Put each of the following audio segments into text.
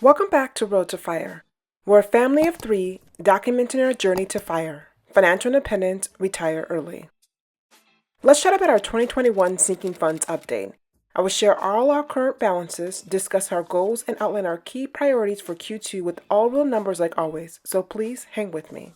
Welcome back to Road to Fire. We're a family of three documenting our journey to fire, financial independence, retire early. Let's chat about our 2021 sinking funds update. I will share all our current balances, discuss our goals, and outline our key priorities for Q2 with all real numbers like always, so please hang with me.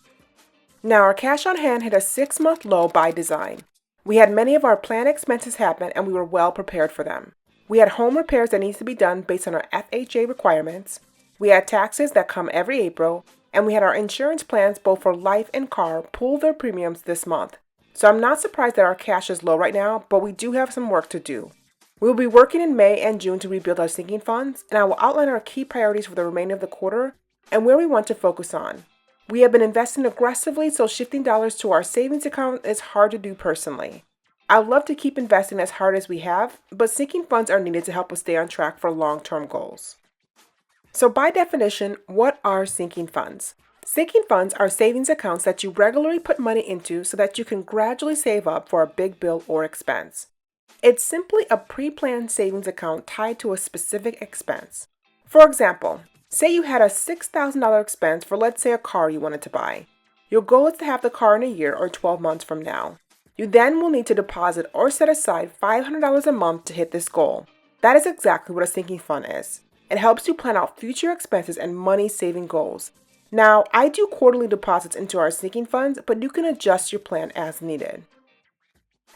Now, our cash on hand hit a 6-month low by design. We had many of our planned expenses happen and we were well prepared for them. We had home repairs that needs to be done based on our FHA requirements. We had taxes that come every April, and we had our insurance plans both for life and car pull their premiums this month. So I'm not surprised that our cash is low right now, but we do have some work to do. We will be working in May and June to rebuild our sinking funds, and I will outline our key priorities for the remainder of the quarter and where we want to focus on. We have been investing aggressively, so shifting dollars to our savings account is hard to do personally. I'd love to keep investing as hard as we have, but sinking funds are needed to help us stay on track for long-term goals. So by definition, what are sinking funds? Sinking funds are savings accounts that you regularly put money into so that you can gradually save up for a big bill or expense. It's simply a pre-planned savings account tied to a specific expense. For example, say you had a $6,000 expense for, let's say, a car you wanted to buy. Your goal is to have the car in a year or 12 months from now. You then will need to deposit or set aside $500 a month to hit this goal. That is exactly what a sinking fund is. It helps you plan out future expenses and money-saving goals. Now, I do quarterly deposits into our sinking funds, but you can adjust your plan as needed.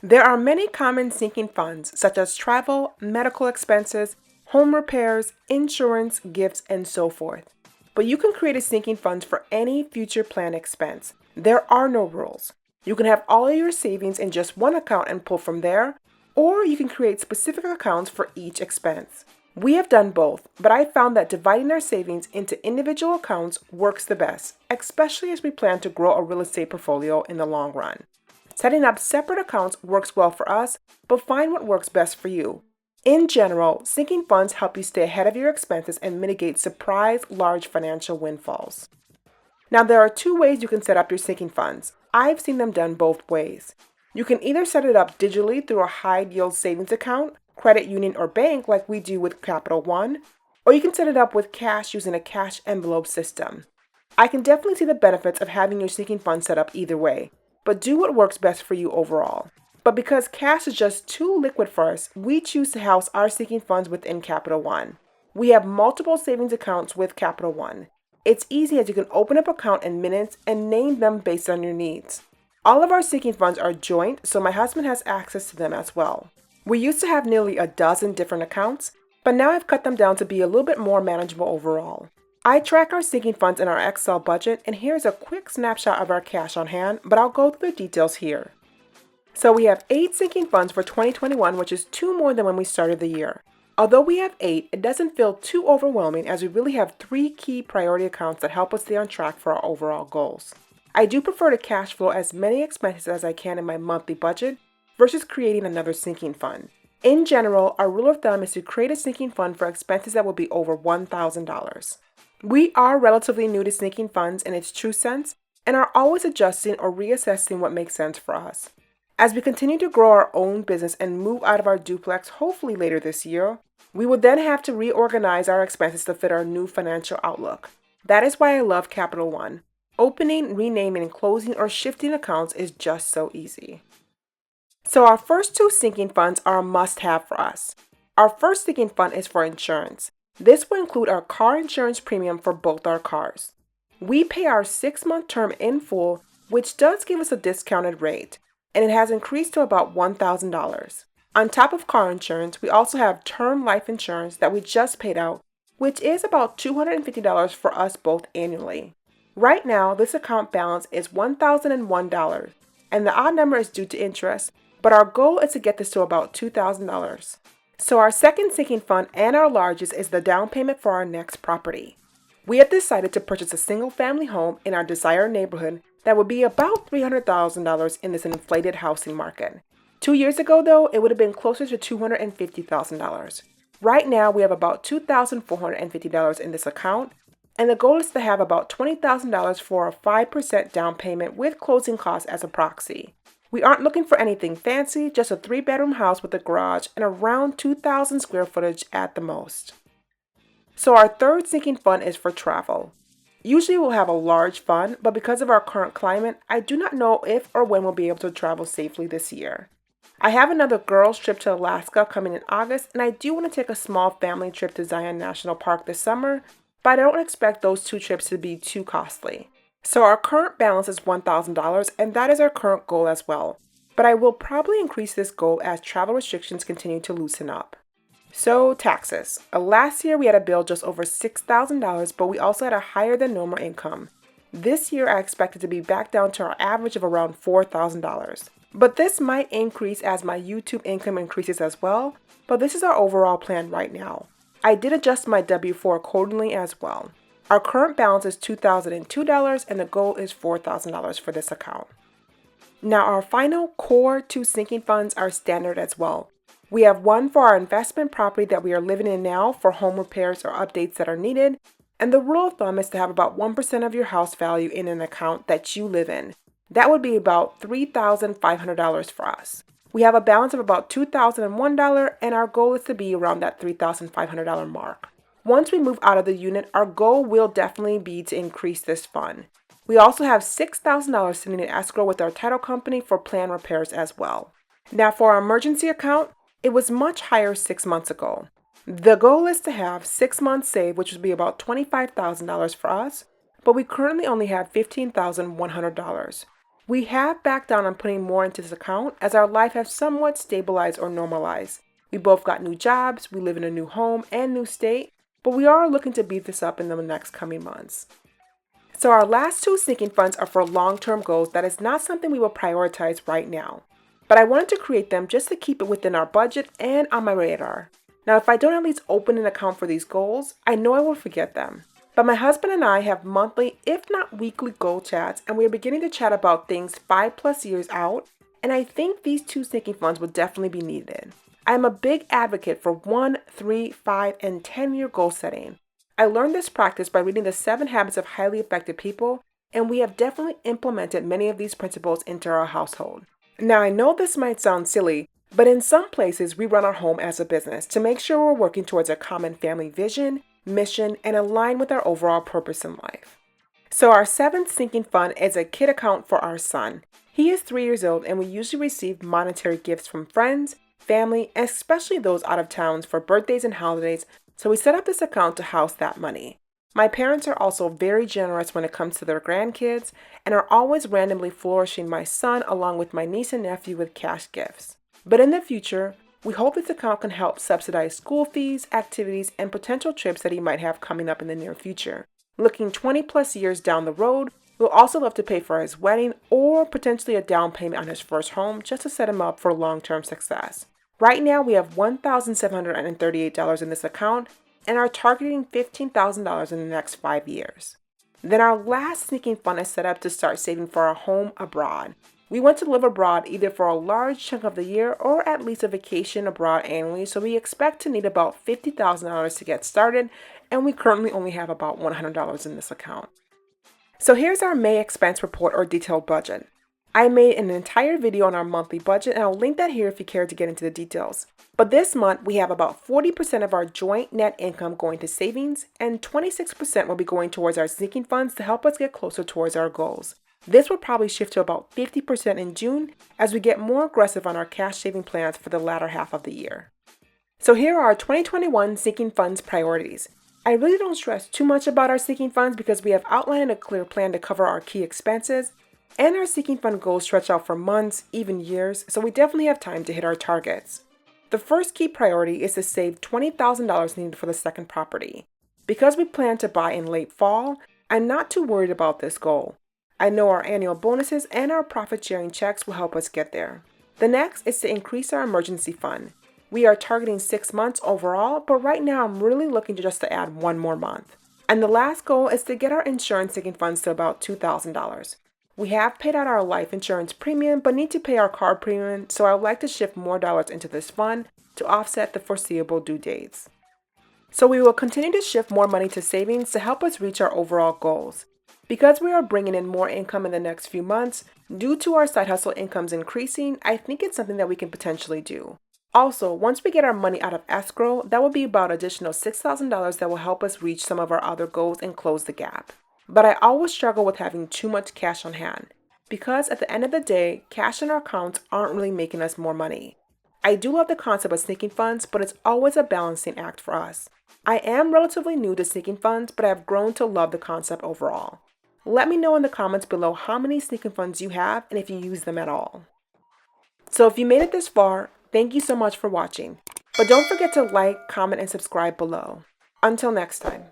There are many common sinking funds, such as travel, medical expenses, home repairs, insurance, gifts, and so forth. But you can create a sinking fund for any future planned expense. There are no rules. You can have all of your savings in just one account and pull from there, or you can create specific accounts for each expense. We have done both, but I found that dividing our savings into individual accounts works the best, especially as we plan to grow a real estate portfolio in the long run. Setting up separate accounts works well for us, but find what works best for you. In general, sinking funds help you stay ahead of your expenses and mitigate surprise large financial windfalls. Now, there are two ways you can set up your sinking funds. I've seen them done both ways. You can either set it up digitally through a high-yield savings account, credit union, or bank like we do with Capital One, or you can set it up with cash using a cash envelope system. I can definitely see the benefits of having your sinking fund set up either way, but do what works best for you overall. But because cash is just too liquid for us, we choose to house our sinking funds within Capital One. We have multiple savings accounts with Capital One. It's easy as you can open up an account in minutes and name them based on your needs. All of our sinking funds are joint, so my husband has access to them as well. We used to have nearly a dozen different accounts, but now I've cut them down to be a little bit more manageable overall. I track our sinking funds in our Excel budget, and here's a quick snapshot of our cash on hand, but I'll go through the details here. So we have 8 sinking funds for 2021, which is 2 more than when we started the year. Although we have 8, it doesn't feel too overwhelming as we really have 3 key priority accounts that help us stay on track for our overall goals. I do prefer to cash flow as many expenses as I can in my monthly budget versus creating another sinking fund. In general, our rule of thumb is to create a sinking fund for expenses that will be over $1,000. We are relatively new to sinking funds in its true sense and are always adjusting or reassessing what makes sense for us. As we continue to grow our own business and move out of our duplex hopefully later this year, we will then have to reorganize our expenses to fit our new financial outlook. That is why I love Capital One. Opening, renaming, closing, or shifting accounts is just so easy. So our first 2 sinking funds are a must-have for us. Our first sinking fund is for insurance. This will include our car insurance premium for both our cars. We pay our 6-month term in full, which does give us a discounted rate, and it has increased to about $1,000. On top of car insurance, we also have term life insurance that we just paid out, which is about $250 for us both annually. Right now, this account balance is $1,001, and the odd number is due to interest, but our goal is to get this to about $2,000. So our second sinking fund and our largest is the down payment for our next property. We have decided to purchase a single-family home in our desired neighborhood that would be about $300,000 in this inflated housing market. 2 years ago, though, it would have been closer to $250,000. Right now, we have about $2,450 in this account, and the goal is to have about $20,000 for a 5% down payment with closing costs as a proxy. We aren't looking for anything fancy, just a 3-bedroom house with a garage and around 2,000 square footage at the most. So our third sinking fund is for travel. Usually we'll have a large fund, but because of our current climate, I do not know if or when we'll be able to travel safely this year. I have another girls' trip to Alaska coming in August, and I do want to take a small family trip to Zion National Park this summer, but I don't expect those two trips to be too costly. So our current balance is $1,000, and that is our current goal as well. But I will probably increase this goal as travel restrictions continue to loosen up. So taxes. Last year we had a bill just over $6,000, but we also had a higher than normal income. This year I expect it to be back down to our average of around $4,000. But this might increase as my YouTube income increases as well, but this is our overall plan right now. I did adjust my W-4 accordingly as well. Our current balance is $2,002 and the goal is $4,000 for this account. Now our final core two sinking funds are standard as well. We have one for our investment property that we are living in now for home repairs or updates that are needed, and the rule of thumb is to have about 1% of your house value in an account that you live in. That would be about $3,500 for us. We have a balance of about $2,001 and our goal is to be around that $3,500 mark. Once we move out of the unit, our goal will definitely be to increase this fund. We also have $6,000 sitting in escrow with our title company for planned repairs as well. Now for our emergency account, it was much higher 6 months ago. The goal is to have 6 months saved, which would be about $25,000 for us, but we currently only have $15,100. We have backed down on putting more into this account as our life has somewhat stabilized or normalized. We both got new jobs, we live in a new home and new state, but we are looking to beef this up in the next coming months. So our last two sinking funds are for long-term goals that is not something we will prioritize right now. But I wanted to create them just to keep it within our budget and on my radar. Now if I don't at least open an account for these goals, I know I will forget them. But my husband and I have monthly, if not weekly, goal chats, and we are beginning to chat about things 5+ years out, and I think these two sinking funds will definitely be needed. I am a big advocate for 1, 3, 5, and 10-year goal setting. I learned this practice by reading the 7 Habits of Highly Effective People, and we have definitely implemented many of these principles into our household. Now I know this might sound silly, but in some places we run our home as a business to make sure we're working towards a common family vision, mission, and align with our overall purpose in life. So our 7th sinking fund is a kid account for our son. He is 3 years old and we usually receive monetary gifts from friends, family, and especially those out of towns for birthdays and holidays, so we set up this account to house that money. My parents are also very generous when it comes to their grandkids and are always randomly flourishing my son along with my niece and nephew with cash gifts. But in the future, we hope this account can help subsidize school fees, activities, and potential trips that he might have coming up in the near future. Looking 20+ years down the road, we'll also love to pay for his wedding or potentially a down payment on his first home just to set him up for long-term success. Right now, we have $1,738 in this account and are targeting $15,000 in the next 5 years. Then our last sinking fund is set up to start saving for our home abroad. We want to live abroad either for a large chunk of the year or at least a vacation abroad annually, so we expect to need about $50,000 to get started, and we currently only have about $100 in this account. So here's our May expense report or detailed budget. I made an entire video on our monthly budget and I'll link that here if you care to get into the details. But this month we have about 40% of our joint net income going to savings and 26% will be going towards our sinking funds to help us get closer towards our goals. This will probably shift to about 50% in June as we get more aggressive on our cash saving plans for the latter half of the year. So here are our 2021 sinking funds priorities. I really don't stress too much about our sinking funds because we have outlined a clear plan to cover our key expenses, and our sinking fund goals stretch out for months, even years, so we definitely have time to hit our targets. The first key priority is to save $20,000 needed for the second property. Because we plan to buy in late fall, I'm not too worried about this goal. I know our annual bonuses and our profit sharing checks will help us get there. The next is to increase our emergency fund. We are targeting 6 months overall, but right now I'm really looking to add 1 more month. And the last goal is to get our insurance sinking funds to about $2,000. We have paid out our life insurance premium, but need to pay our car premium, so I would like to shift more dollars into this fund to offset the foreseeable due dates. So we will continue to shift more money to savings to help us reach our overall goals. Because we are bringing in more income in the next few months, due to our side hustle incomes increasing, I think it's something that we can potentially do. Also, once we get our money out of escrow, that will be about additional $6,000 that will help us reach some of our other goals and close the gap. But I always struggle with having too much cash on hand because at the end of the day, cash in our accounts aren't really making us more money. I do love the concept of sinking funds, but it's always a balancing act for us. I am relatively new to sinking funds, but I've grown to love the concept overall. Let me know in the comments below how many sinking funds you have and if you use them at all. So if you made it this far, thank you so much for watching. But don't forget to like, comment, and subscribe below. Until next time.